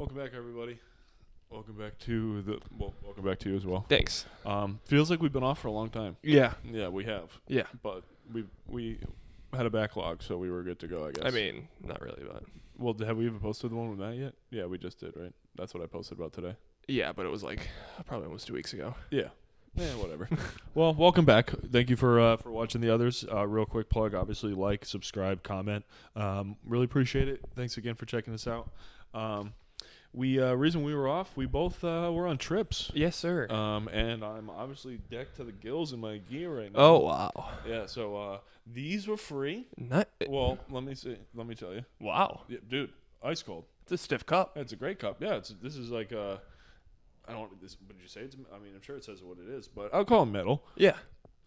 Welcome back, everybody. Welcome back to welcome back to you as well. Thanks. Feels like we've been off for a long time. Yeah. Yeah, we have. Yeah. But we had a backlog, so we were good to go, I guess. I mean, not really, but well, have we even posted the one with Matt yet? Yeah, we just did, right? That's what I posted about today. yeah, but it was like probably almost 2 weeks ago. Yeah. Yeah, whatever. Well, welcome back. Thank you for watching the others. Real quick plug, obviously, like, subscribe, comment. Really appreciate it. Thanks again for checking us out. Reason we were off, we both were on trips. Yes, sir. And I'm obviously decked to the gills in my gear right now. Oh wow. Yeah, so these were free. Not. Well, let me tell you. Wow. Yeah, dude, ice cold. It's a stiff cup. It's a great cup. Yeah, this is like I don't. What did you say? I mean, I'm sure it says what it is, but I'll call it metal. Yeah.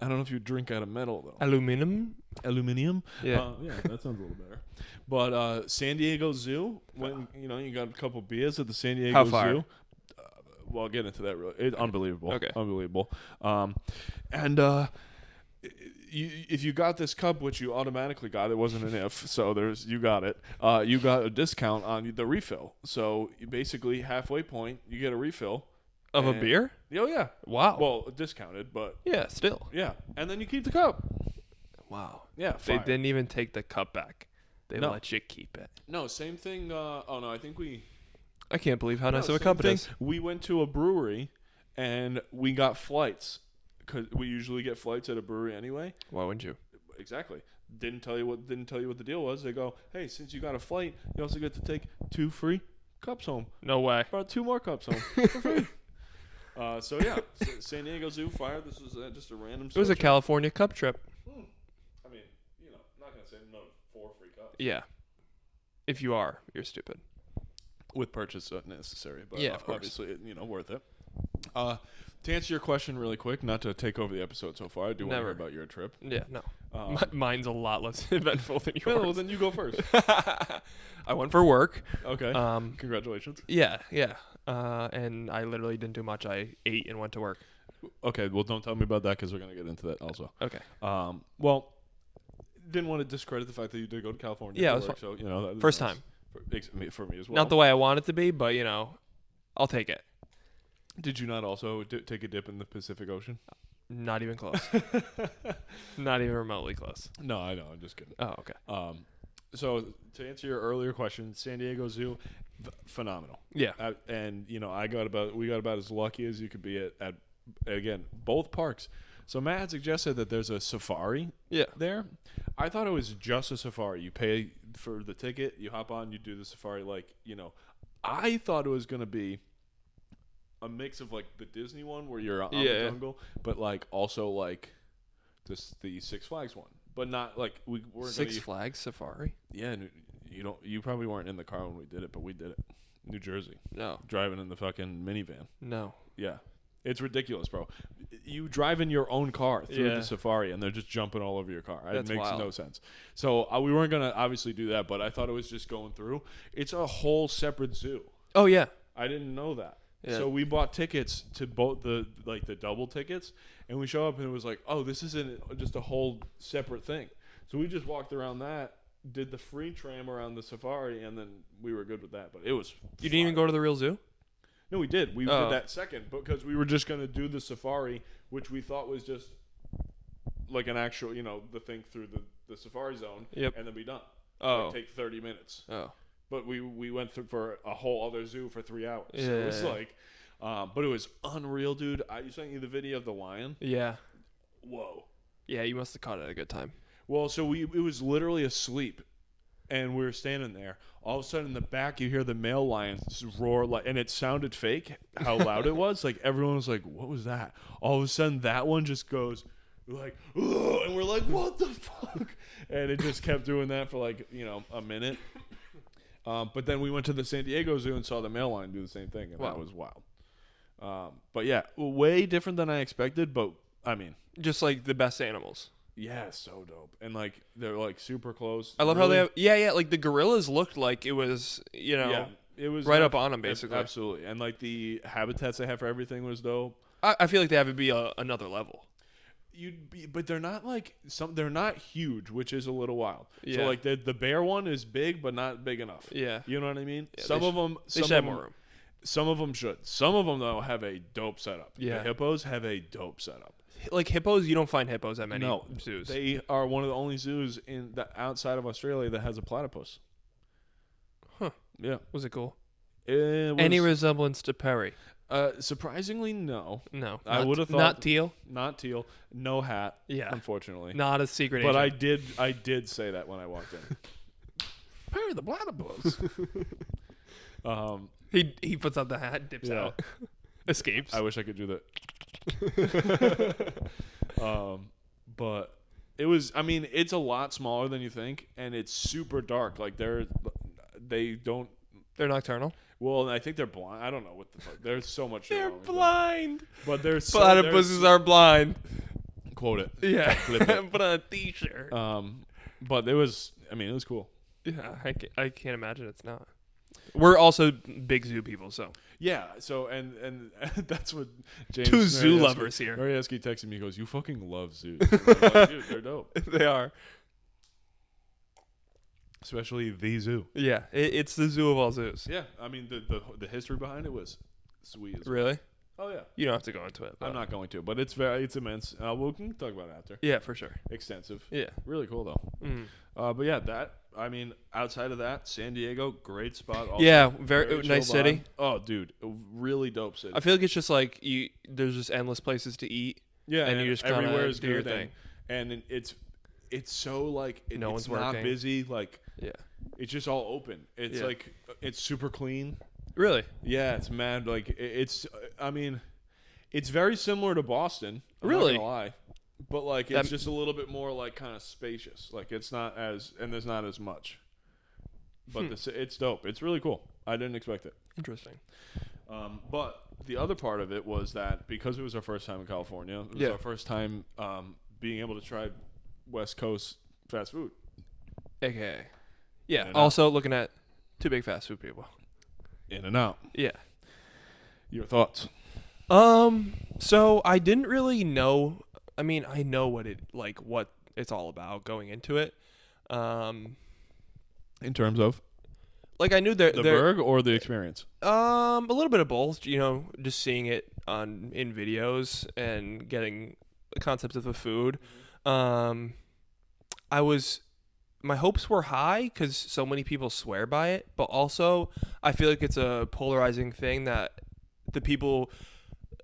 I don't know if you drink out of metal though. Aluminum. Aluminium. Yeah. Yeah, that sounds a little better. But San Diego Zoo, when you got a couple beers at the San Diego How far? Zoo. Well, I'll get into that. Really, unbelievable. Okay. Unbelievable. If you got this cup, which you automatically got, it wasn't an if, so you got it. You got a discount on the refill. So you basically halfway point, you get a refill Of a beer? Oh yeah. Wow. Well, discounted, but Yeah, still. yeah, and then you keep the cup. Wow. Yeah, They fire. didn't even take the cup back. They No. let you keep it. No, same thing. Oh no, I think we. I can't believe how nice of a same cup it thing. is. We went to a brewery, and we got flights, because we usually get flights at a brewery anyway. Why wouldn't you? Exactly. Didn't tell you what the deal was. They go, hey, since you got a flight, you also get to take 2 free cups home. No way. Brought 2 more cups home for free. So yeah, San Diego Zoo fire. This was just a random. It was a trip. California cup trip. I mean, not gonna say no 4 free cups. Yeah. If you are, you're stupid. With purchase necessary, but Yeah, of course. obviously, worth it. To answer your question really quick, not to take over the episode so far, I do want to hear Never. about your trip. Yeah, no. Um, Mine's a lot less eventful than yours. Well, then you go first. I went for work. Okay. Um, Congratulations. yeah. And I literally didn't do much. I ate and went to work. Okay, well, don't tell me about that because we're going to get into that also. Okay. Well, didn't want to discredit the fact that you did go to California. Yeah, to it was work, so, that is First nice. time. For me as well. Not the way I want it to be, but, I'll take it. Did you not also take a dip in the Pacific Ocean? Not even close. Not even remotely close. No, I know. I'm just kidding. Oh, okay. So to answer your earlier question, San Diego Zoo, phenomenal. Yeah. And we got about as lucky as you could be at again, both parks. So Matt had suggested that there's a safari Yeah. there. I thought it was just a safari. You pay for the ticket, you hop on, you do the safari. I thought it was going to be a mix of like the Disney one where you're on the jungle, but also the Six Flags one. But not like we weren't Six Flags Safari? Yeah, you probably weren't in the car when we did it, but we did it. New Jersey. No. Driving in the fucking minivan. No. Yeah. It's ridiculous, bro. You drive in your own car through the safari, and they're just jumping all over your car. That's it makes wild. no sense. So we weren't going to obviously do that, but I thought it was just going through. It's a whole separate zoo. Oh, yeah. I didn't know that. Yeah. So we bought tickets to both the double tickets, and we show up, and it was like, oh, this isn't just a whole separate thing. So we just walked around that, did the free tram around the safari, and then we were good with that. But it was You didn't even go to the real zoo? No, we did. We Oh. did that second because we were just going to do the safari, which we thought was just like an actual, the thing through the safari zone, Yep. and then be done. Oh. Like, take 30 minutes. Oh. But we went through for a whole other zoo for 3 hours. Yeah. So it was like, but it was unreal, dude. I sent you the video of the lion. Yeah. Whoa. Yeah, you must have caught it at a good time. Well, so it was literally asleep, and we were standing there. All of a sudden, in the back, you hear the male lion roar, and it sounded fake how loud it was. Like, everyone was like, what was that? All of a sudden, that one just goes, like, ugh, and we're like, what the fuck? And it just kept doing that for, a minute. But then we went to the San Diego Zoo and saw the male lion do the same thing, and Wow. that was wild. But, yeah, way different than I expected, but, I mean. Just like the best animals. Yeah, so dope. And, they're, super close. I love how they have... Yeah, like the gorillas looked like it was, Yeah, it was right up on them, basically. Absolutely. And, the habitats they have for everything was dope. I feel like they have to be another level. but they're not like they're not huge, which is a little wild. Yeah. So like the bear one is big, but not big enough. Yeah. You know what I mean? Yeah, Some of them They should have more room. Some of them should. Some of them though have a dope setup. Yeah. The hippos have a dope setup. Like hippos, you don't find hippos at many zoos. They are one of the only zoos in the outside of Australia that has a platypus. Huh. Yeah. Was it cool? It was, Any resemblance to Perry? surprisingly, no. No. I would have thought not teal. Not teal. No hat. Yeah. Unfortunately. Not a secret But agent. I did say that when I walked in. Perry the platypus. He puts on the hat, dips Yeah. out, escapes. I wish I could do that. But it was. I mean, it's a lot smaller than you think, and it's super dark. Like they don't. They're nocturnal. Well, I think they're blind. I don't know what the fuck. There's so much. They're wrong with them. blind. But there's Platypuses are blind. Quote it. Yeah. Clip it. Put on a t-shirt. But it was. I mean, it was cool. Yeah, I can't imagine it's not. We're also big zoo people, so. Yeah. So and that's what James. Two zoo Marieski- lovers here. Marieski texted me. He goes, "You fucking love zoos." And I'm like, dude, they're dope. They are. Especially the zoo. Yeah, it's the zoo of all zoos. Yeah. I mean, the history behind it was sweet as well. Really? Oh yeah. You don't have to go into it. I'm not going to, but it's immense. We can talk about it after. Yeah, for sure. Extensive. Yeah. Really cool though. Mm. But yeah, I mean, outside of that, San Diego, great spot. Also, Yeah, very chill nice vibe. city. Oh, dude, a really dope city. I feel like it's just like there's just endless places to eat. Yeah, and you just kinda everywhere is do your good, thing. and it's so like No it's one's not working. busy. Like Yeah. it's just all open. It's Yeah. like it's super clean. Really? Yeah, it's mad. Like it's. I mean, it's very similar to Boston. I'm Really? not gonna lie. But like it's just a little bit more like kind of spacious. Like it's not as and there's not as much. But it's dope. It's really cool. I didn't expect it. Interesting. But the other part of it was that because it was our first time in California, it was Yeah. our first time being able to try West Coast fast food. AKA. Yeah. In-N-Out. Also looking at two big fast food people. In and out. Yeah. Your thoughts? So I didn't really know. I mean, I know what it's all about going into it. In terms of Like I knew they're the burg or the experience? a little bit of both. You know, just seeing it in videos and getting the concept of the food. My hopes were high because so many people swear by it, but also I feel like it's a polarizing thing that the people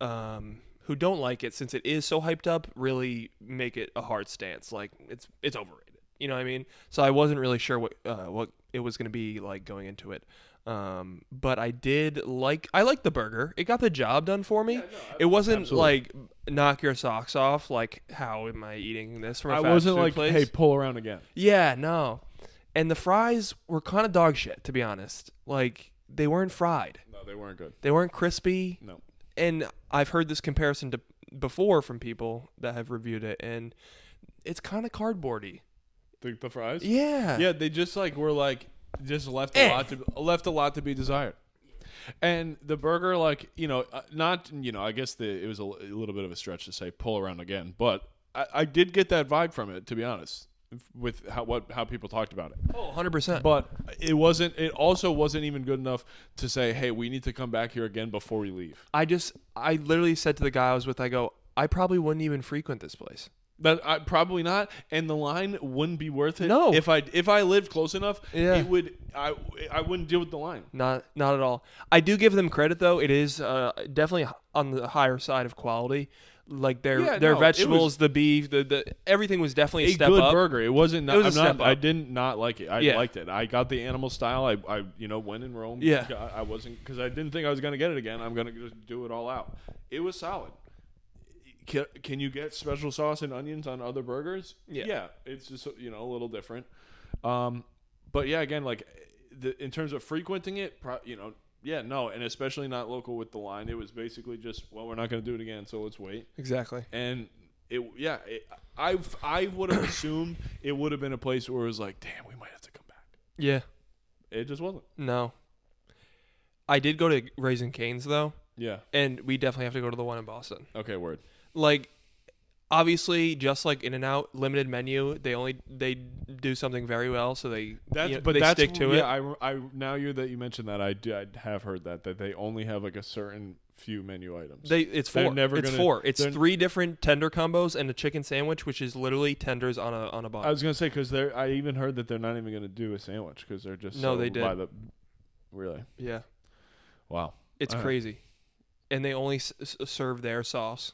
who don't like it, since it is so hyped up, really make it a hard stance. Like it's overrated. You know what I mean? So I wasn't really sure what it was going to be like going into it. But I liked the burger. It got the job done for me. It wasn't absolutely. like knock your socks off. Like, how am I eating this from a I fast wasn't food like, place? hey, pull around again. Yeah, no. And the fries were kind of dog shit, to be honest. Like, they weren't fried. No, they weren't good. They weren't crispy. No. And I've heard this comparison before from people that have reviewed it, and it's kind of cardboardy. The fries? Yeah. Yeah, they just like were like just left a lot to be desired. And the burger, like, not, I guess it was a little bit of a stretch to say pull around again, but I did get that vibe from it, to be honest, with how people talked about it. Oh, 100%. But it also wasn't even good enough to say, hey, we need to come back here again before we leave. I literally said to the guy I was with, I probably wouldn't even frequent this place. Probably not, and the line wouldn't be worth it. No. If I lived close enough, Yeah. it would. I wouldn't deal with the line. Not at all. I do give them credit though. It is definitely on the higher side of quality. Like their vegetables, the beef, the everything was definitely a step good up. burger. It wasn't. It was a step I up. did not like it. I Yeah. liked it. I got the animal style. I when in Rome. Yeah. I wasn't because I didn't think I was gonna get it again. I'm gonna just do it all out. It was solid. Can you get special sauce and onions on other burgers? Yeah. It's just a little different. But yeah, again, like in terms of frequenting it, no, and especially not local with the line. It was basically just, well, we're not going to do it again, so let's wait. Exactly. And I would have assumed it would have been a place where it was like, damn, we might have to come back. Yeah. It just wasn't. No. I did go to Raising Cane's though, Yeah. and we definitely have to go to the one in Boston. Okay, word. Like, Obviously, just like In-N-Out, limited menu. They do something very well, so they stick to it. I now that you mentioned that, I have heard that they only have like a certain few menu items. It's They're four. never It's gonna- four. It's they're- 3 different tender combos and a chicken sandwich, which is literally tenders on a bun. I was gonna say because I even heard that they're not even gonna do a sandwich because they're just No, so they did. by the really Yeah, wow. it's All right. crazy, and they only serve their sauce.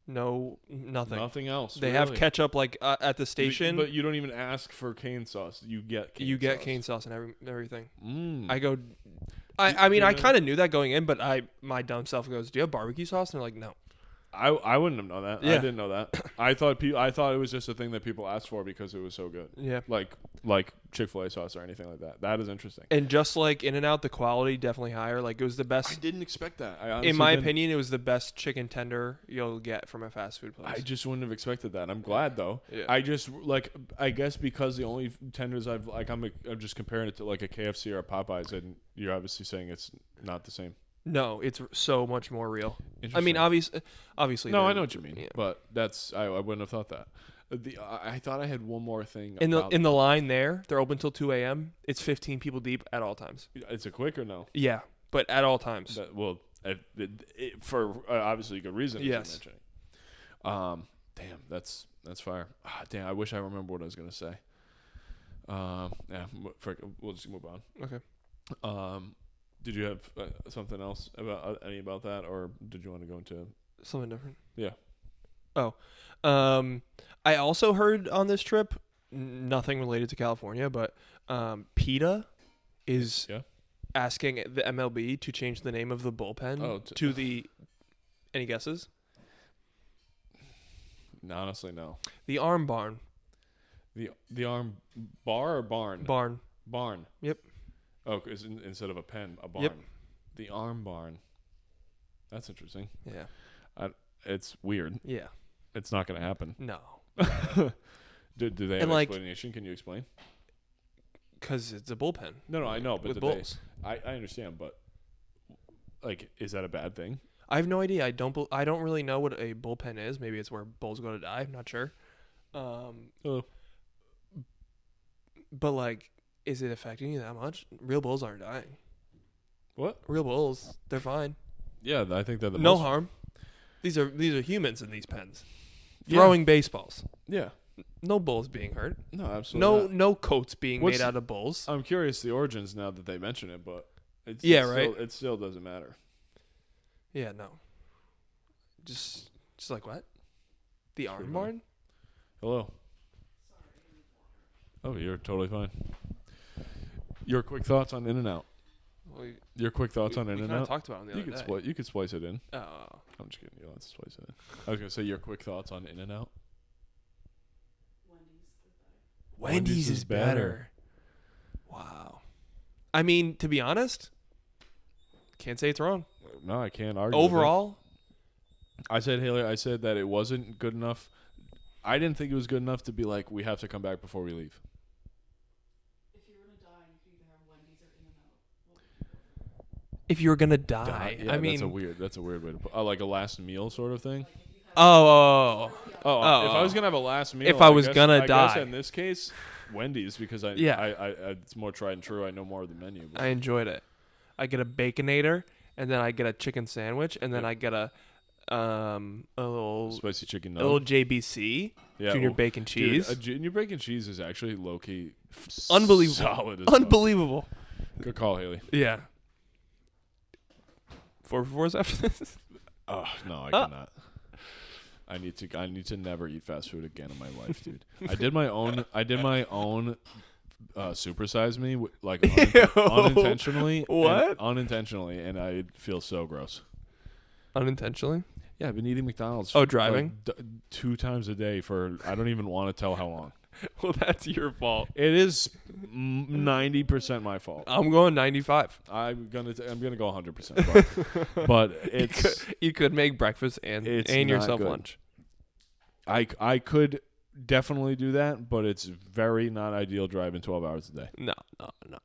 No, nothing. Nothing else. They have really. ketchup like at the station. but you don't even ask for cane sauce. You get cane You get sauce. cane sauce and everything. Mm. I go. I mean, I you know- kind of knew that going in, but my dumb self goes, "Do you have barbecue sauce?" And they're like, "No." I wouldn't have known that. I Yeah. didn't know that. I thought it was just a thing that people asked for because it was so good. Yeah. Like Chick-fil-A sauce or anything like that. That is interesting. And just like In-N-Out, the quality definitely higher. Like it was the I best. didn't expect that. I honestly In my didn't. opinion, it was the best chicken tender you'll get from a fast food place. I just wouldn't have expected that. I'm glad though. Yeah. I guess because the only tenders I'm just comparing it to like a KFC or a Popeyes, and you're obviously saying it's not the same. No, it's so much more real. I Interesting. mean, obviously. No, I they're- know what you mean, yeah. but I wouldn't have thought that. I thought I had one more thing. In about the line there, they're open till 2 a.m. It's 15 people deep at all times. Is it quick or no? Yeah, but at all times. For obviously good reason. Yes. As you're mentioning. Damn, that's fire. Damn, I wish I remember what I was gonna say. Yeah, we'll just move on. Okay. Did you have something else about that, or did you want to go into? Something different. Yeah. Oh, I also heard on this trip, nothing related to California, but PETA is Yeah. asking the MLB to change the name of the bullpen to the. Any guesses? Honestly, no. The Arm Barn. The arm bar or barn? Barn. Barn. Yep. Oh, 'cause instead of a pen, a barn. Yep. The arm barn. That's interesting. Yeah. It's weird. Yeah. It's not going to happen. No. Do they have And, an like- explanation? Can you explain? Because it's a bullpen. No, I know, but with did bulls. I understand, but like, is that a bad thing? I have no idea. I don't really know what a bullpen is. Maybe it's where bulls go to die. I'm not sure. Oh. But like, is it affecting you that much? Real bulls aren't dying. What? Real bulls, they're fine. Yeah, I think they're the No most. harm. These are humans in these pens, Yeah. throwing baseballs. Yeah. No bulls being hurt. No, absolutely. No coats being What's- made out of bulls. I'm curious the origins now that they mention it, but Right. It still doesn't matter. Yeah, no. Just like what? The Sure, Arm man. Barn? Hello. Oh, you're totally fine. Your quick thoughts on In-N-Out. We Your quick thoughts on kind of In-N-Out. talked about it the You other could day. you could splice it in. Oh. I'm just kidding. You don't have to splice it in. I was gonna say your quick thoughts on In-N-Out. Wendy's is better. Wow. I mean, to be honest, can't say it's wrong. No, I can't argue. with Overall, that. I said Haley. I said that it wasn't good enough. I didn't think it was good enough to be like we have to come back before we leave. If you were gonna die, you could either have Wendy's or In-N-Out. if you were gonna die, Yeah, I mean, that's a weird way to put. Like a last meal sort of thing. oh, Oh, if I was gonna have a last meal, If I was gonna I guess die. in this case, Wendy's because I it's more tried and true. I know more of the menu. But I enjoyed it. I get a Baconator, and then I get a chicken sandwich, and then Yep. I get a little spicy chicken a little nugget. JBC, Yeah, junior well, bacon cheese. Dude, a junior bacon cheese is actually low key Unbelievable. solid. As fuck. Unbelievable. Good call, Haley. Yeah. 4 for 4s after this. Oh no, I cannot. I need to never eat fast food again in my life, dude. I did my own supersize me like unintentionally. What? Unintentionally, and I feel so gross. Unintentionally. Yeah, I've been eating McDonald's. Oh, driving? like, 2 times a day for I don't even want to tell how long. Well, that's your fault. It is 90% my fault. I'm going 95. I'm gonna go 100%, but it's You could make breakfast and It's yourself not good. lunch. I could definitely do that, but it's very not ideal driving 12 hours a day. No,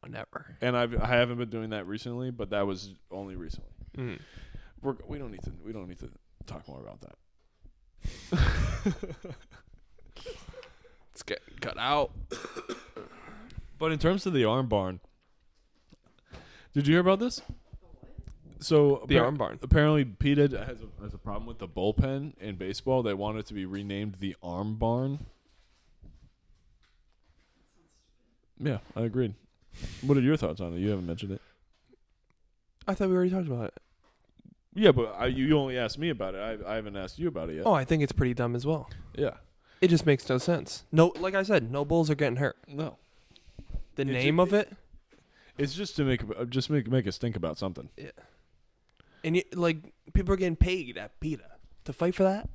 never. And I haven't been doing that recently, but that was only recently. Mm. We don't need to talk more about that. It's getting cut out. But in terms of the arm barn, did you hear about this? So The arm barn. Apparently, PETA has a problem with the bullpen in baseball. They want it to be renamed the arm barn. Yeah, I agreed. What are your thoughts on it? You haven't mentioned it. I thought we already talked about it. Yeah, but you only asked me about it. I haven't asked you about it yet. Oh, I think it's pretty dumb as well. Yeah. It just makes no sense. No, like I said, no bulls are getting hurt. No. The It's name of it, It's just to make us think about something. and like people are getting paid at PETA to fight for that.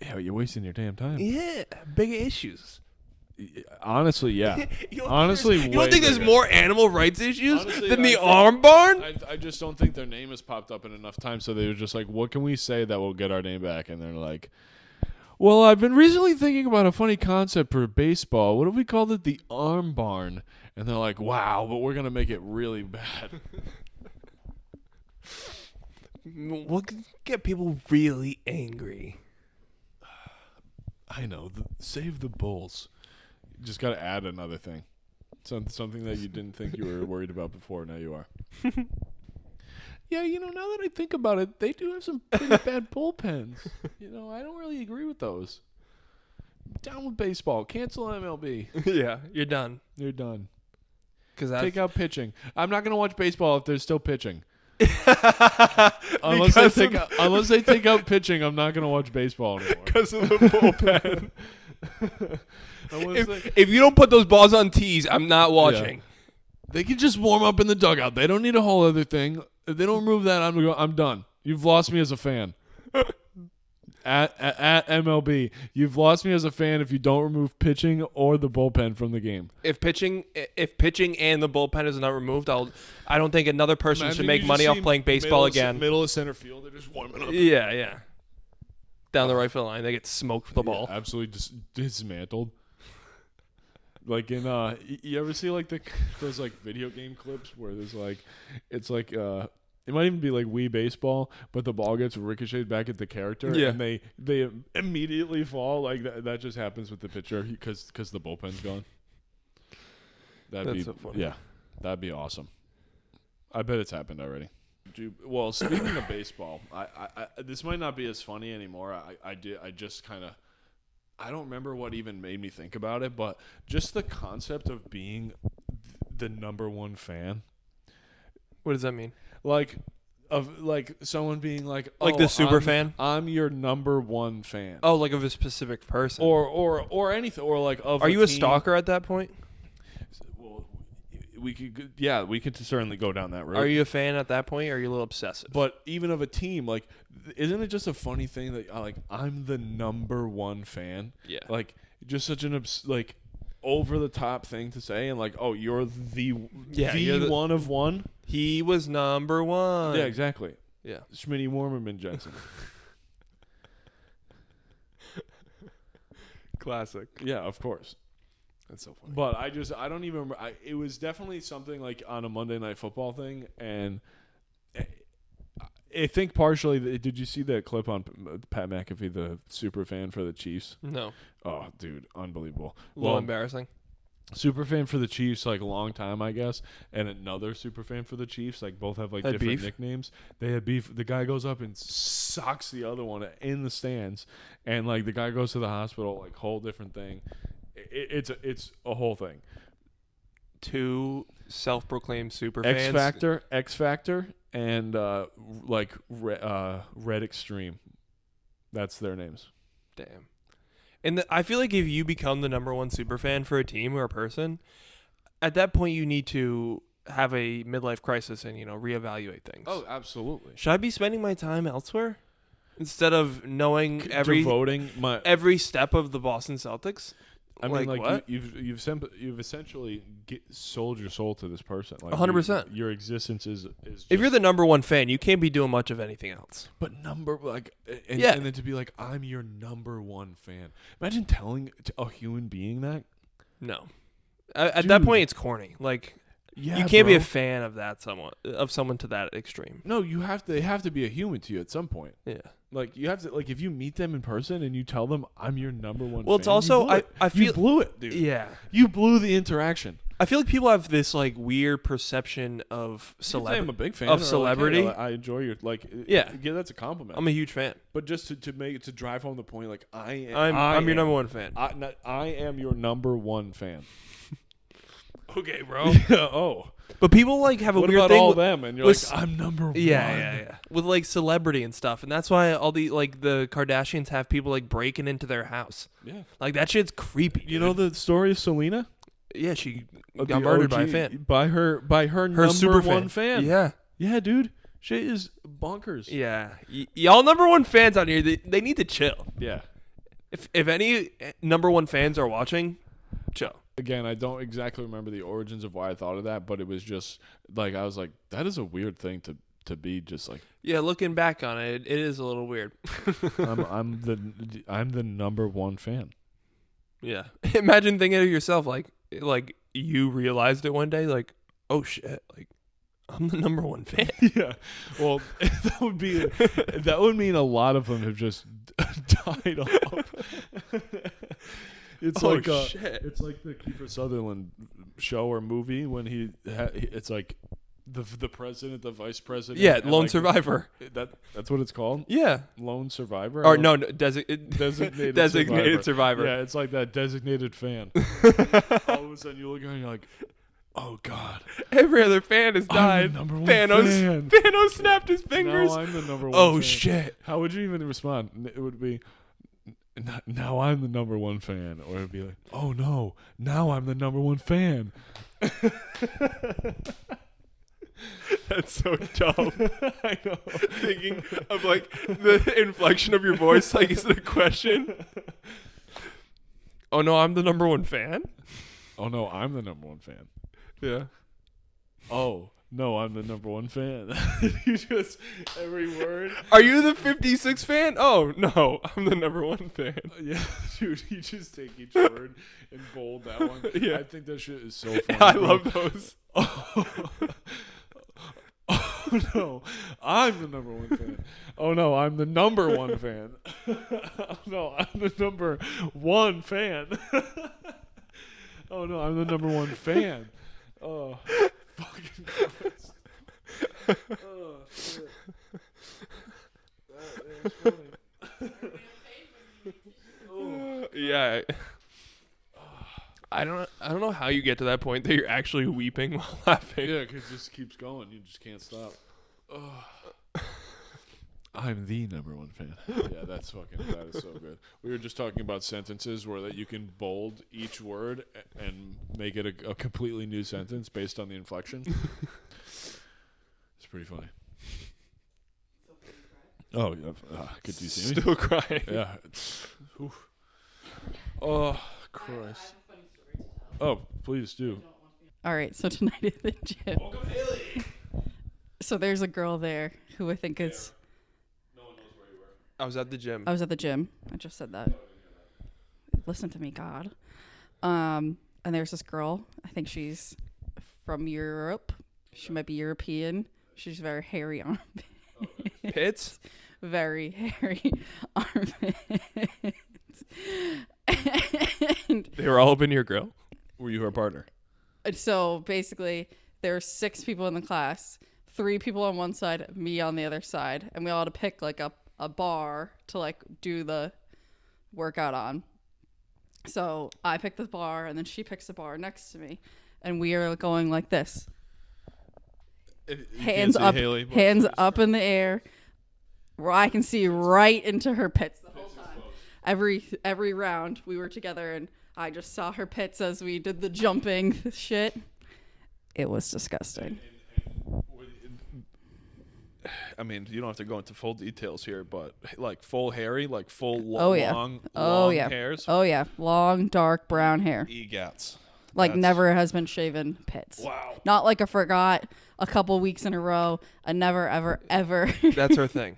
Yeah, you're wasting your damn time. Yeah, bigger issues. Honestly, yeah. You don't Honestly, think you don't way think there's bigger. more animal rights issues Honestly, than I the think- arm barn? I just don't think their name has popped up in enough time, so they were just like, what can we say that will get our name back? And they're like, well, I've been recently thinking about a funny concept for baseball. What if we called it the arm barn? And they're like, wow, but we're going to make it really bad. What could get people really angry? I know. Save the bulls. You just got to add another thing. Something that you didn't think you were worried about before. Now you are. Yeah, now that I think about it, they do have some pretty bad bullpens. I don't really agree with those. Down with baseball. Cancel MLB. Yeah, you're done. You're done. Because Take out pitching. I'm not going to watch baseball if there's still pitching. Unless Unless they take out pitching, I'm not going to watch baseball anymore. because of the bullpen. Unless they, if you don't put those balls on tees, I'm not watching. they can just warm up in the dugout. They don't need a whole other thing. If they don't remove that, I'm done. You've lost me as a fan. At MLB, you've lost me as a fan if you don't remove pitching or the bullpen from the game. If pitching and the bullpen is not removed, I don't think another person should Imagine make you money just off see playing baseball again. Middle of center field, they're just warming up. Yeah. Down the right field line, they get smoked with the ball. Yeah, absolutely dismantled. Like in you ever see like those like video game clips where there's like it's like it might even be like Wii baseball, but the ball gets ricocheted back at the character, and they immediately fall. Like that just happens with the pitcher because the bullpen's gone. That's so funny. Yeah, that'd be awesome. I bet it's happened already. Well, speaking of baseball, I this might not be as funny anymore. I just kind of. I don't remember what even made me think about it, but just the concept of being the number one fan. What does that mean? Like someone being like the super fan? I'm your number one fan. Oh, like of a specific person. Or anything, or like of Are you a team. stalker at that point? Well, we could certainly go down that road. Are you a fan at that point, or are you a little obsessive? But even of a team, like, isn't it just a funny thing that I'm the number one fan? Yeah. Like, just such an over the top thing to say, and like, oh, you're the one of one. He was number one. Yeah, exactly. Yeah. Schmitty Warmerman Jensen. Classic. Yeah, of course. That's so funny. But I don't even remember. It was definitely something like on a Monday Night Football thing, and I think partially. Did you see that clip on Pat McAfee, the super fan for the Chiefs? No. Oh, dude, unbelievable. A little embarrassing. Super fan for the Chiefs, like a long time, I guess, and another super fan for the Chiefs, like both have like Had different beef? nicknames. They had beef. The guy goes up and socks the other one in the stands, and like the guy goes to the hospital, like whole different thing. It's a whole thing. Two self-proclaimed super fans. X Factor, and Red Extreme. That's their names. Damn. And I feel like if you become the number one super fan for a team or a person, at that point you need to have a midlife crisis and reevaluate things. Oh, absolutely. Should I be spending my time elsewhere instead of knowing Devoting every step of the Boston Celtics? I mean, what? you've essentially sold your soul to this person. Like 100%. Your existence is. Just, If you're the number one fan, you can't be doing much of anything else. but and Yeah. then to be like, I'm your number one fan. Imagine telling a human being that. No. At that Dude. point, it's corny. Like, Yeah, you can't be a bro. fan of someone to that extreme. No, they have to be a human to you at some point. Yeah. Like you have to if you meet them in person and you tell them I'm your number one Well, fan, it's also you blew it. I feel you blew it, dude. yeah. You blew the interaction. I feel like people have this like weird perception of I'm a celebrity. big fan of or celebrity. Like, hey, I enjoy your Yeah. that's a compliment. I'm a huge fan. But just to drive home the point, like I'm your number one fan. I am your number one fan. Okay, bro. Oh, But people like have a what weird about thing all with, them? And you're with- like, I'm number one. yeah, with like celebrity and stuff, and that's why all the Kardashians have people like breaking into their house. Yeah. Like that shit's creepy. You know the story of Selena? Yeah, she Of got the murdered by a OG fan. By her Her number super one fan. Yeah, Yeah, dude. Shit is bonkers. yeah. Y'all number one fans out here, they need to chill. Yeah. If any number one fans are watching, chill. Again, I don't exactly remember the origins of why I thought of that, but it was just like I was like, that is a weird thing to be just like Yeah, looking back on it, it is a little weird. I'm the number one fan. Yeah. Imagine thinking of yourself like you realized it one day, like, oh shit, like I'm the number one fan. Yeah. Well, that would mean a lot of them have just died off. It's Oh, like shit. it's like the Kiefer Sutherland show or movie when it's like the president, the vice president. Yeah, and, Lone like, Survivor. That's what it's called. Yeah. Lone Survivor. Or no, Designated Survivor. Yeah, it's like that designated fan. All of a sudden you look around and you're like, oh god, Every other fan has I'm died. the number one Thanos fan. Thanos snapped his fingers. Now I'm the number one. Oh fan. shit. How would you even respond? It would be, now I'm the number one fan, or it'd be like, oh no, now I'm the number one fan. That's so dumb. I know. Thinking of like the inflection of your voice, like is it a question? Oh no, I'm the number one fan? Oh no, I'm the number one fan. Yeah. Oh no, I'm the number one fan. You just every word. Are you the 56 fan? Oh no, I'm the number one fan. Yeah, dude, you just take each word and bold that one. Yeah. I think that shit is so funny. I bro. love those. Oh no, I'm the number one fan. Oh no, I'm the number one fan. Oh no, I'm the number one fan. Oh no, I'm the number one fan. Oh, fucking Christ. Oh shit. That is funny. Oh. Yeah. I don't know how you get to that point that you're actually weeping while laughing. Yeah, because it just keeps going. You just can't stop. Oh. I'm the number one fan. Yeah, that is so good. We were just talking about sentences where that you can bold each word and make it a completely new sentence based on the inflection. It's pretty funny. Oh, yeah. Could you see me? Still crying. Yeah. Oof. Oh, Christ. Oh, please do. All right, so tonight at the gym. Welcome, Haley. So there's a girl there who I think is. No one knows where you were. I was at the gym. I was at the gym. I just said that. Listen to me, God. And there's this girl. I think she's from Europe. She might be European. She's very hairy armpits. Pits? Very hairy armpits. And They were all up in your grill? Were you her partner? so basically, there were 6 people in the class. 3 people on one side, me on the other side, and we all had to pick like a bar to like do the workout on. So I picked the bar, and then she picks the bar next to me, and we are going like this, hands up, hands up in the air, where I can see right into her pits the whole time. Every round we were together, and I just saw her pits as we did the jumping shit. It was disgusting. I mean, you don't have to go into full details here, but like full hairy, like full long hairs. Oh yeah, long dark brown hair. EGATs. Like That's- never has been shaven pits. Wow. Not like a forgot a couple weeks in a row. A never ever ever. That's her thing.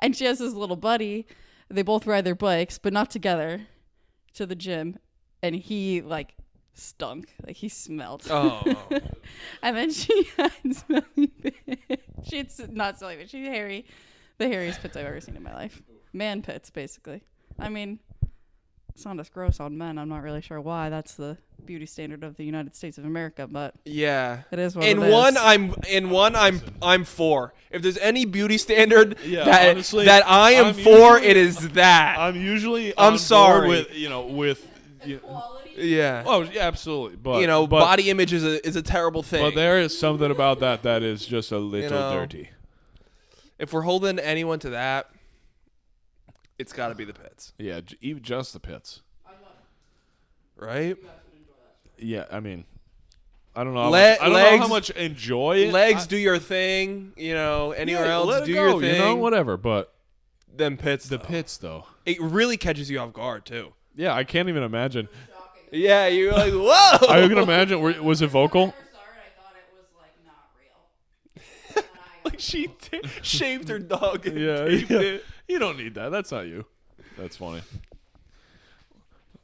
And she has this little buddy. They both ride their bikes, but not together, to the gym. And he like stunk. Like he smelled. Oh. And then she had smelly pits. She had not smelly pits. She had the hairiest pits I've ever seen in my life. Man pits, basically. I mean, it's not as gross on men. I'm not really sure why. That's the beauty standard of the United States of America, but Yeah. it is what In it is. one I'm for. If there's any beauty standard Yeah, that honestly, that I am I'm for, usually- it is that. I'm usually I'm on board sorry. with Yeah. oh yeah, absolutely. But but, body image is a terrible thing. But there is something about that is just a little dirty. If we're holding anyone to that, it's got to be the pits, Yeah, even just the pits. right? Yeah, I mean, I don't know. Le- I don't know legs- how much enjoy it. Legs, do your thing. Anywhere else, let it do go, your thing. You know, whatever. But Them pits, the though. pits, though. It really catches you off guard too. Yeah, I can't even imagine. Yeah, you're like, whoa. I can imagine. Was it vocal? Like she shaved her dog. And Yeah, taped yeah. it. You don't need that. That's not you. That's funny.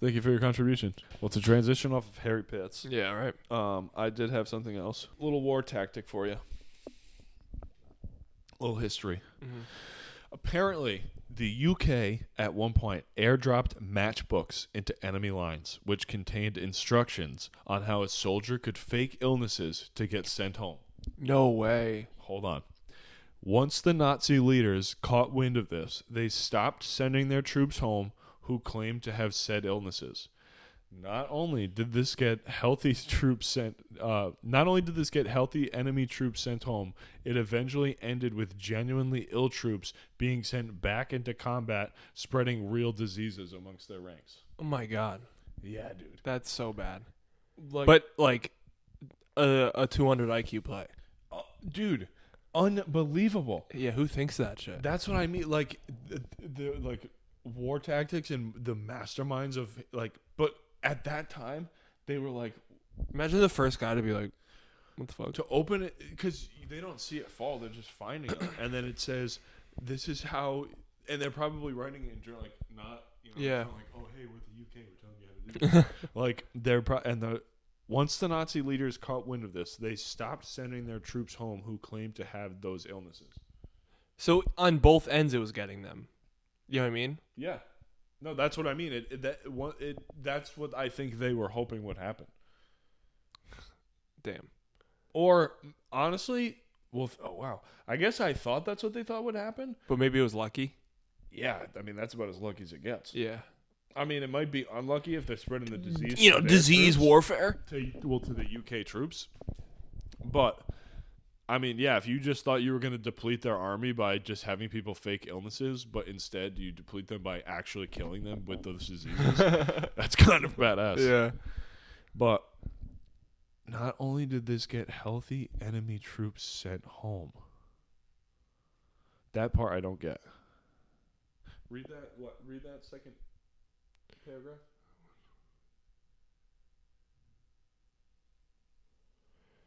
Thank you for your contribution. Well, to transition off of hairy pits, Yeah, right. I did have something else. A little war tactic for you. A little history. Mm-hmm. Apparently, the UK at one point airdropped matchbooks into enemy lines, which contained instructions on how a soldier could fake illnesses to get sent home. No way. Hold on. Once the Nazi leaders caught wind of this, they stopped sending their troops home who claimed to have said illnesses. Not only did this get healthy enemy troops sent home, it eventually ended with genuinely ill troops being sent back into combat, spreading real diseases amongst their ranks. Oh my god, Yeah, dude. that's so bad. Like, But like a 200 IQ play. dude, unbelievable. Yeah, who thinks that shit? That's what I mean. Like the like war tactics and the masterminds of like. But at that time, they were like Imagine the first guy to be like, "What the fuck?" to open it because they don't see it fall. They're just finding it, and then it says, "This is how," and they're probably writing it in journal, like not Yeah. it's not like, "Oh, hey, we're the UK, we're telling you how to do this." Like they're once the Nazi leaders caught wind of this, they stopped sending their troops home who claimed to have those illnesses. So on both ends, it was getting them. You know what I mean? Yeah. No, that's what I mean. That's what I think they were hoping would happen. Damn. Or honestly, well, oh wow, I guess I thought that's what they thought would happen. But maybe it was lucky. Yeah, I mean that's about as lucky as it gets. Yeah. I mean, it might be unlucky if they're spreading the disease. You know, to their disease troops, warfare. to the UK troops. But I mean, yeah, if you just thought you were going to deplete their army by just having people fake illnesses, but instead you deplete them by actually killing them with those diseases, that's kind of badass. Yeah. But not only did this get healthy enemy troops sent home, that part I don't get. Read that second paragraph.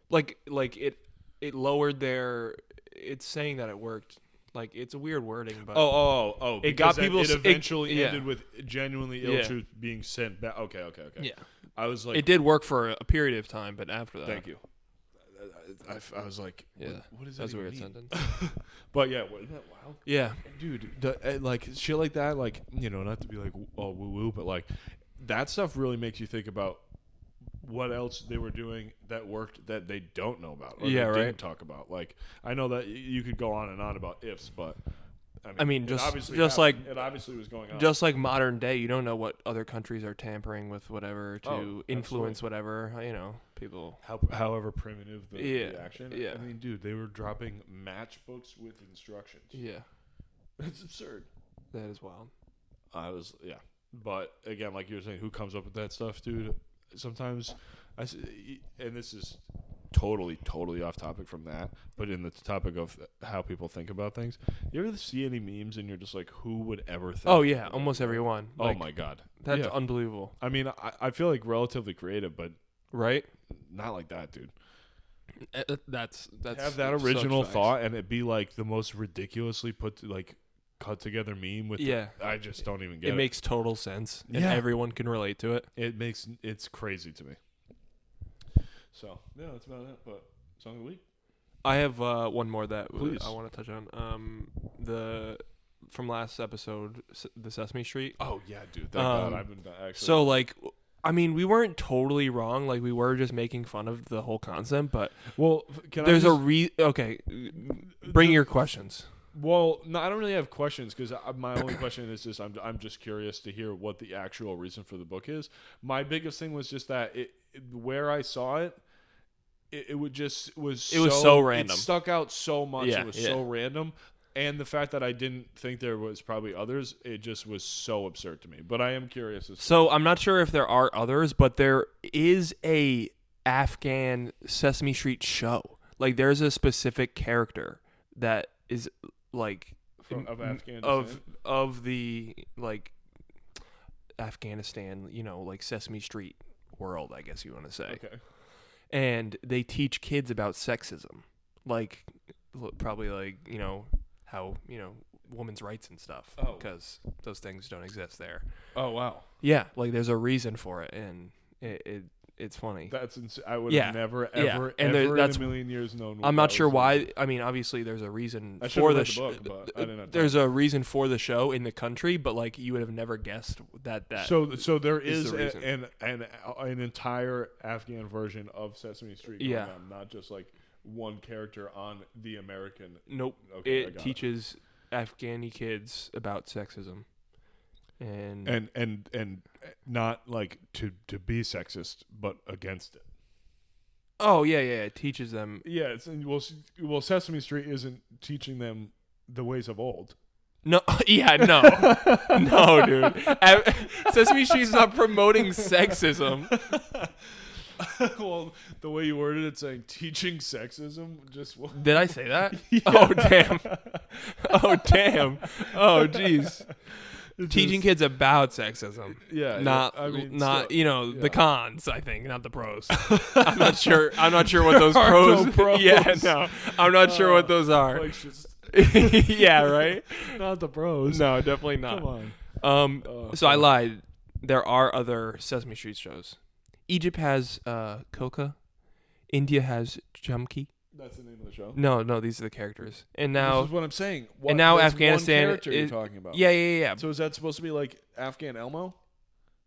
Like it lowered their. It's saying that it worked. Like it's a weird wording, but Oh! It got because then people- It eventually yeah. ended with genuinely ill Yeah. troops being sent back. Okay. yeah, I was like, it did work for a period of time, but after that, thank you. I was like, Yeah, what does that that's a even weird mean? sentence. But yeah, isn't that wild? Yeah, Dude, like shit like that, like, not to be like woo woo, but like that stuff really makes you think about what else they were doing that worked that they don't know about or Yeah, they right. didn't talk about. Like I know that you could go on and on about ifs, but I mean, it just- obviously just happened. like- it obviously was going on. just like modern day, you don't know what other countries are tampering with, whatever to Oh, influence whatever. People. However primitive the Yeah, action. yeah. I mean, dude, they were dropping matchbooks with instructions. Yeah, It's absurd. that is wild. But again, like you were saying, who comes up with that stuff, dude? Sometimes and this is totally off topic from that, but in the topic of how people think about things, you ever see any memes and you're just like, who would ever think? Oh yeah, almost everyone. Oh Like, my god, that's Yeah. unbelievable, I mean, I feel like relatively creative, but right? not like that, dude. That's Have that such original facts. thought and it be like the most ridiculously cut together meme with Yeah. I just don't even get It makes total sense, and Yeah. everyone can relate to it. it's crazy to me. So yeah, that's about it. But song of the week. I have one more that Please. I want to touch on. From last episode, the Sesame Street. Oh yeah, dude. Thank God I've been actually. So like, I mean, we weren't totally wrong. Like, we were just making fun of the whole concept, but well, there's okay. Bring your questions. Well, no, I don't really have questions because my only question is just I'm just curious to hear what the actual reason for the book is. My biggest thing was just that where I saw it, it was so random. It stuck out so much. Yeah, it was so random, and the fact that I didn't think there was probably others, it just was so absurd to me. But I am curious. So I'm not sure if there are others, but there is a Afghan Sesame Street show. Like, there's a specific character that is like of Afghanistan of the like Afghanistan, like Sesame Street world, I guess you want to say. Okay. And they teach kids about sexism, like probably like how women's rights and stuff, because those things don't exist there. Oh wow. Yeah, like there's a reason for it, and it's funny. That's I would have never ever and ever that's, in a million years known. I'm not sure why. I mean, obviously there's a reason for the book, but I didn't. There's a reason for the show in the country, but like you would have never guessed that. So there is the an entire Afghan version of Sesame Street. Going on, not just like one character on the American. Nope. Okay, it teaches Afghani kids about sexism. And not like to be sexist, but against it. Oh yeah, it teaches them. Yeah, well, Sesame Street isn't teaching them the ways of old. No, no, no, dude. Sesame Street's not promoting sexism. Well, the way you worded it, saying teaching sexism, just did I say that? Yeah. Oh damn! Oh damn! Oh jeez. Teaching kids about sexism. Yeah. Not I mean, the cons, I think, not the pros. I'm not sure what those pros. No pros. Yeah, no. I'm not sure what those are. Like just yeah, right? not the pros. No, definitely not. Come on. So I lied. There are other Sesame Street shows. Egypt has Coca. India has Chumki. That's the name of the show. No, these are the characters. And now this is what I'm saying. and now there's Afghanistan one character you're talking about. Yeah. So is that supposed to be like Afghan Elmo?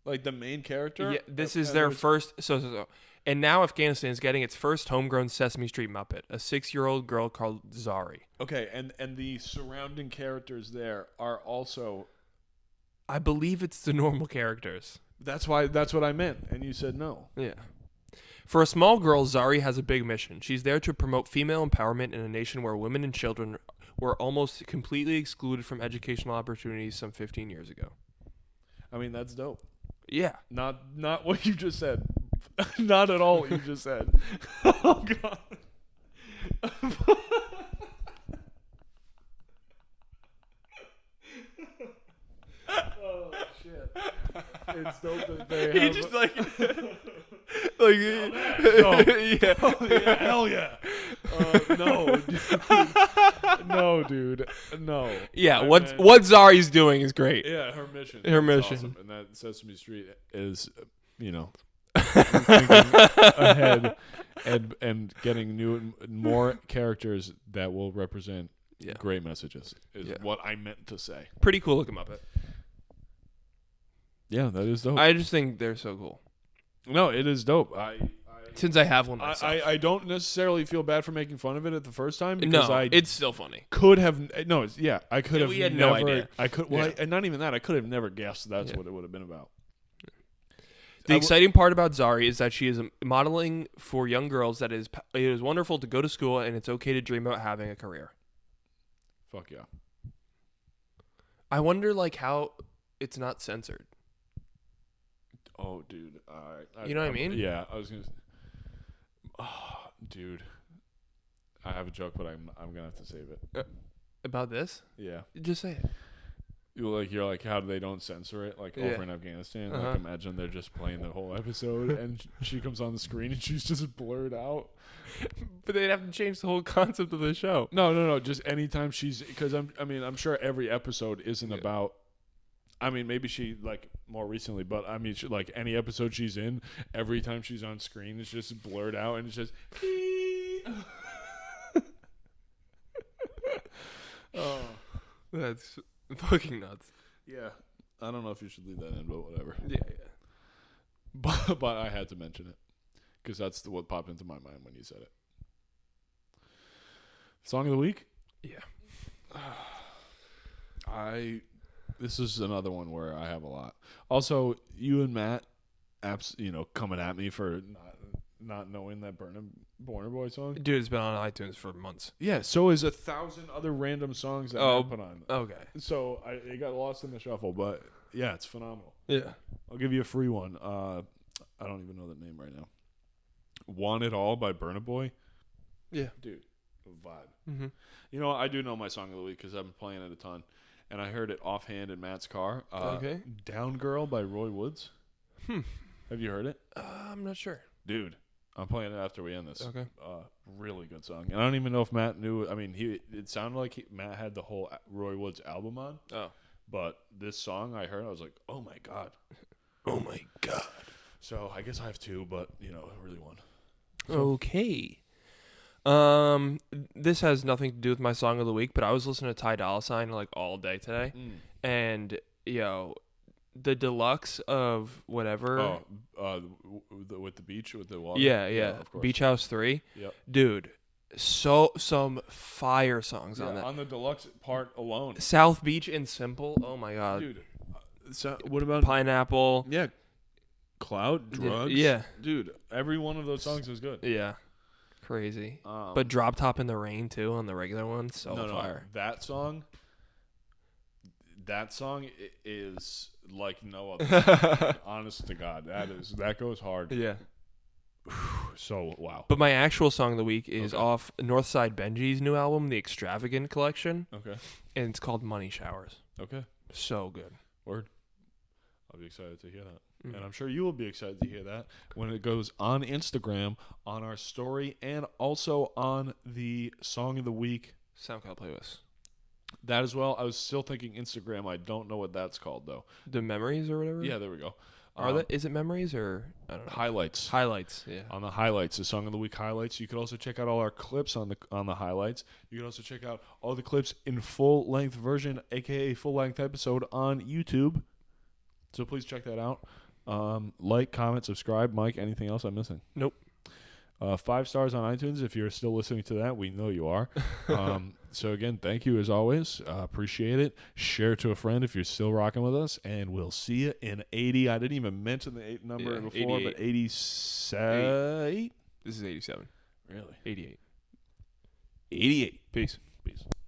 Like the main character? Yeah, this is their first. So. And now Afghanistan is getting its first homegrown Sesame Street Muppet, a 6-year-old girl called Zari. Okay, and the surrounding characters there are also. I believe it's the normal characters. That's what I meant, and you said no. Yeah. For a small girl, Zari has a big mission. She's there to promote female empowerment in a nation where women and children were almost completely excluded from educational opportunities some 15 years ago. I mean, that's dope. Yeah. Not what you just said. Not at all what you just said. Oh god. Oh shit. It's dope that they have. He just like Oh, yeah. Oh, yeah, hell yeah. No, dude. No, dude. No. Yeah, what Zari's doing is great. Yeah, her mission. Her That's mission. awesome. And that Sesame Street is, thinking ahead and getting new and more characters that will represent great messages is what I meant to say. Pretty cool looking Muppet. Yeah, that is dope. I just think they're so cool. No, it is dope. Since I have one myself. I don't necessarily feel bad for making fun of it at the first time because it's still funny. Could have I could have we had never, no idea. I could and not even that. I could have never guessed that's what it would have been about. The exciting part about Zari is that she is modeling for young girls that it is wonderful to go to school and it's okay to dream about having a career. Fuck yeah. I wonder how it's not censored. Oh, dude. You know what I mean? Yeah, I was gonna. Oh, dude. I have a joke, but I'm gonna have to save it. About this? Yeah. Just say it. You're like, how do they don't censor it? Like over in Afghanistan. Uh-huh. Like imagine they're just playing the whole episode, and she comes on the screen and she's just blurred out. But they'd have to change the whole concept of the show. No. Just anytime she's because I'm sure every episode isn't about I mean, maybe she like more recently, but I mean, she, like any episode she's in, every time she's on screen, it's just blurred out and it's just. Oh, That's fucking nuts. yeah. I don't know if you should leave that in, but whatever. Yeah. But I had to mention it because that's what popped into my mind when you said it. Song of the week? Yeah. This is another one where I have a lot. Also, you and Matt, coming at me for not knowing that Burna Boy song. Dude, it's been on iTunes for months. Yeah, so is 1,000 other random songs that Matt put on. Okay. So it got lost in the shuffle, but yeah, it's phenomenal. Yeah. I'll give you a free one. I don't even know the name right now. Want It All by Burna Boy. Yeah. Dude, vibe. Mm-hmm. You know, I do know my song of the week because I've been playing it a ton. And I heard it offhand in Matt's car. Okay. Down Girl by Roy Woods. Have you heard it? I'm not sure. Dude, I'm playing it after we end this. Okay. Really good song. And I don't even know if Matt knew. I mean, it sounded like Matt had the whole Roy Woods album on. Oh. But this song I heard, I was like, oh my God. Oh my God. So I guess I have two, but, really one. Okay. This has nothing to do with my song of the week, but I was listening to Ty Dolla $ign like all day today, and the deluxe of whatever. Oh, with the beach with the water. Yeah, of course. Beach House 3. Yep. Dude, some fire songs on that. On the deluxe part alone. South Beach and Simple. Oh my God. Dude. So what about Pineapple? Yeah. Cloud, Drugs. Yeah. Dude, every one of those songs is good. Yeah. Crazy. But But Drop Top in the Rain too on the regular one. So fire. That song is like no other. Honest to God, that goes hard. Yeah. So wow. But my actual song of the week is off Northside Benji's new album, The Extravagant Collection, Okay. and it's called Money Showers. Okay. So good. Word. I'll be excited to hear that. And I'm sure you will be excited to hear that when it goes on Instagram, on our story, and also on the Song of the Week. SoundCloud playlist. That as well. I was still thinking Instagram. I don't know what that's called, though. The Memories or whatever? Yeah, there we go. Is it Memories or I don't know. Highlights. Highlights, yeah. On the highlights, the Song of the Week highlights. You could also check out all our clips on the highlights. You can also check out all the clips in full-length version, a.k.a. full-length episode on YouTube. So please check that out. Like, comment, subscribe. Mike, anything else I'm missing? Nope. 5 stars on iTunes if you're still listening to that. We know you are. So again, thank you as always. Appreciate it. Share it to a friend if you're still rocking with us. And we'll see you in 80. I didn't even mention the 8 number before, 88. but 87. This is 87. Really? 88. 88. Peace. Peace.